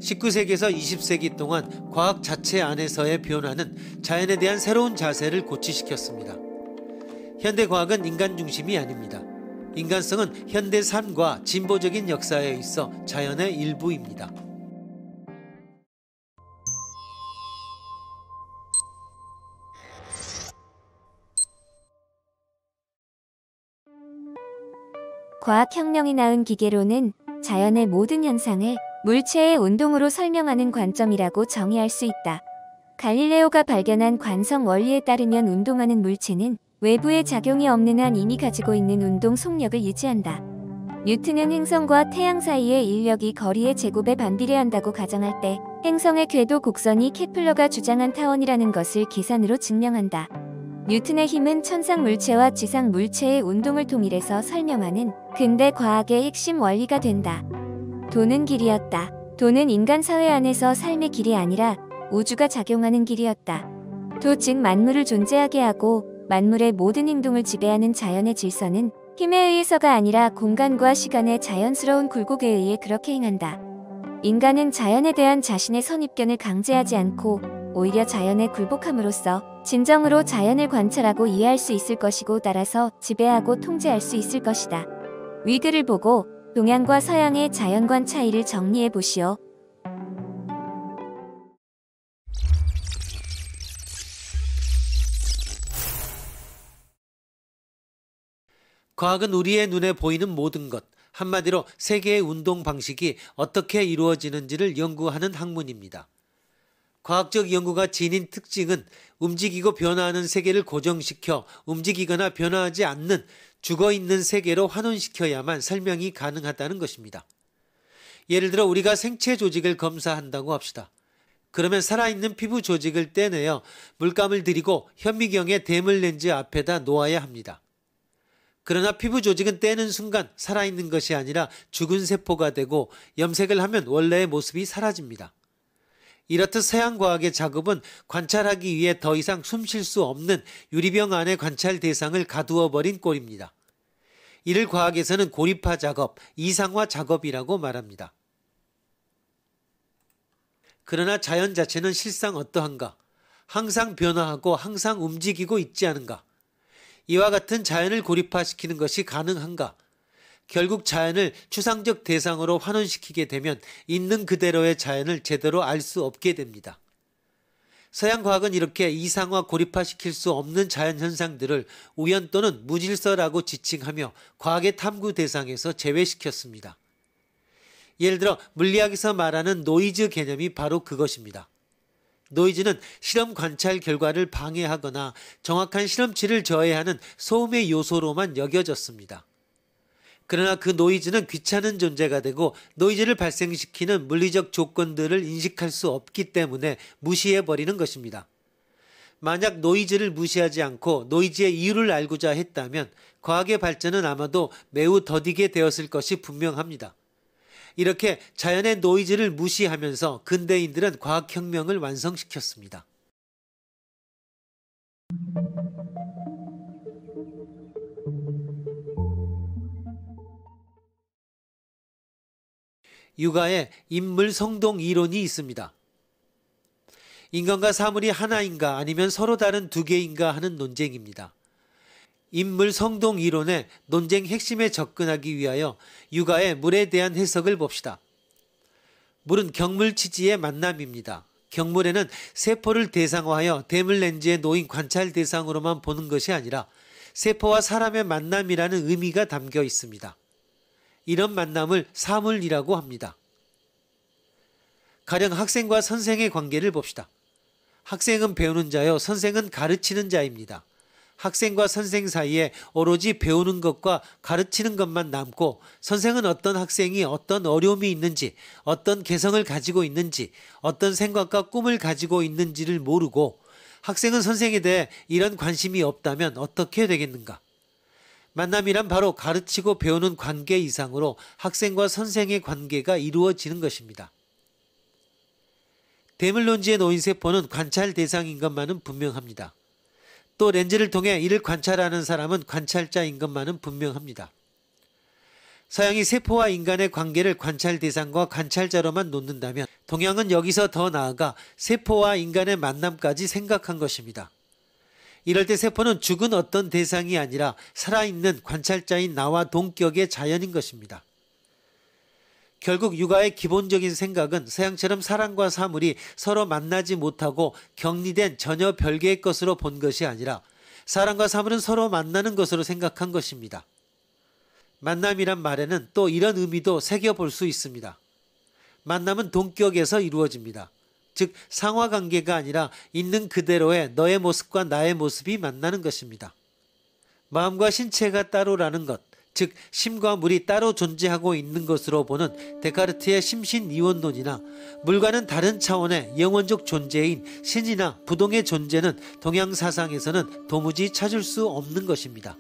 19세기에서 20세기 동안 과학 자체 안에서의 변화는 자연에 대한 새로운 자세를 고취시켰습니다. 현대 과학은 인간 중심이 아닙니다. 인간성은 현대 삶과 진보적인 역사에 있어 자연의 일부입니다. 과학혁명이 낳은 기계론은 자연의 모든 현상을 물체의 운동으로 설명하는 관점이라고 정의할 수 있다. 갈릴레오가 발견한 관성 원리에 따르면 운동하는 물체는 외부의 작용이 없는 한 이미 가지고 있는 운동 속력을 유지한다. 뉴턴은 행성과 태양 사이의 인력이 거리의 제곱에 반비례한다고 가정할 때 행성의 궤도 곡선이 케플러가 주장한 타원이라는 것을 계산으로 증명한다. 뉴턴의 힘은 천상 물체와 지상 물체의 운동을 통일해서 설명하는 근대 과학의 핵심 원리가 된다. 도는 길이었다. 도는 인간 사회 안에서 삶의 길이 아니라 우주가 작용하는 길이었다. 도 즉 만물을 존재하게 하고 만물의 모든 행동을 지배하는 자연의 질서는 힘에 의해서가 아니라 공간과 시간의 자연스러운 굴곡에 의해 그렇게 행한다. 인간은 자연에 대한 자신의 선입견을 강제하지 않고 오히려 자연에 굴복함으로써 진정으로 자연을 관찰하고 이해할 수 있을 것이고 따라서 지배하고 통제할 수 있을 것이다. 위글을 보고 동양과 서양의 자연관 차이를 정리해 보시오. 과학은 우리의 눈에 보이는 모든 것, 한마디로 세계의 운동 방식이 어떻게 이루어지는지를 연구하는 학문입니다. 과학적 연구가 지닌 특징은 움직이고 변화하는 세계를 고정시켜 움직이거나 변화하지 않는 죽어있는 세계로 환원시켜야만 설명이 가능하다는 것입니다. 예를 들어 우리가 생체 조직을 검사한다고 합시다. 그러면 살아있는 피부 조직을 떼내어 물감을 들이고 현미경의 대물 렌즈 앞에다 놓아야 합니다. 그러나 피부 조직은 떼는 순간 살아있는 것이 아니라 죽은 세포가 되고 염색을 하면 원래의 모습이 사라집니다. 이렇듯 서양과학의 작업은 관찰하기 위해 더 이상 숨 쉴 수 없는 유리병 안에 관찰 대상을 가두어 버린 꼴입니다. 이를 과학에서는 고립화 작업, 이상화 작업이라고 말합니다. 그러나 자연 자체는 실상 어떠한가? 항상 변화하고 항상 움직이고 있지 않은가? 이와 같은 자연을 고립화시키는 것이 가능한가? 결국 자연을 추상적 대상으로 환원시키게 되면 있는 그대로의 자연을 제대로 알 수 없게 됩니다. 서양 과학은 이렇게 이상화 고립화시킬 수 없는 자연 현상들을 우연 또는 무질서라고 지칭하며 과학의 탐구 대상에서 제외시켰습니다. 예를 들어 물리학에서 말하는 노이즈 개념이 바로 그것입니다. 노이즈는 실험 관찰 결과를 방해하거나 정확한 실험치를 저해하는 소음의 요소로만 여겨졌습니다. 그러나 그 노이즈는 귀찮은 존재가 되고 노이즈를 발생시키는 물리적 조건들을 인식할 수 없기 때문에 무시해버리는 것입니다. 만약 노이즈를 무시하지 않고 노이즈의 이유를 알고자 했다면 과학의 발전은 아마도 매우 더디게 되었을 것이 분명합니다. 이렇게 자연의 노이즈를 무시하면서 근대인들은 과학혁명을 완성시켰습니다. 육아에 인물 성동 이론이 있습니다. 인간과 사물이 하나인가 아니면 서로 다른 두 개인가 하는 논쟁입니다. 인물 성동 이론의 논쟁 핵심에 접근하기 위하여 육아의 물에 대한 해석을 봅시다. 물은 경물치지의 만남입니다. 경물에는 세포를 대상화하여 대물 렌즈에 놓인 관찰 대상으로만 보는 것이 아니라 세포와 사람의 만남이라는 의미가 담겨 있습니다. 이런 만남을 사물이라고 합니다. 가령 학생과 선생의 관계를 봅시다. 학생은 배우는 자요, 선생은 가르치는 자입니다. 학생과 선생 사이에 오로지 배우는 것과 가르치는 것만 남고 선생은 어떤 학생이 어떤 어려움이 있는지, 어떤 개성을 가지고 있는지, 어떤 생각과 꿈을 가지고 있는지를 모르고 학생은 선생에 대해 이런 관심이 없다면 어떻게 되겠는가? 만남이란 바로 가르치고 배우는 관계 이상으로 학생과 선생의 관계가 이루어지는 것입니다. 대물론지에 놓인 세포는 관찰 대상인 것만은 분명합니다. 또 렌즈를 통해 이를 관찰하는 사람은 관찰자인 것만은 분명합니다. 서양이 세포와 인간의 관계를 관찰 대상과 관찰자로만 놓는다면 동양은 여기서 더 나아가 세포와 인간의 만남까지 생각한 것입니다. 이럴 때 세포는 죽은 어떤 대상이 아니라 살아있는 관찰자인 나와 동격의 자연인 것입니다. 결국 육아의 기본적인 생각은 서양처럼 사람과 사물이 서로 만나지 못하고 격리된 전혀 별개의 것으로 본 것이 아니라 사람과 사물은 서로 만나는 것으로 생각한 것입니다. 만남이란 말에는 또 이런 의미도 새겨볼 수 있습니다. 만남은 동격에서 이루어집니다. 즉 상하관계가 아니라 있는 그대로의 너의 모습과 나의 모습이 만나는 것입니다. 마음과 신체가 따로라는 것, 즉 심과 물이 따로 존재하고 있는 것으로 보는 데카르트의 심신이원론이나 물과는 다른 차원의 영원적 존재인 신이나 부동의 존재는 동양 사상에서는 도무지 찾을 수 없는 것입니다.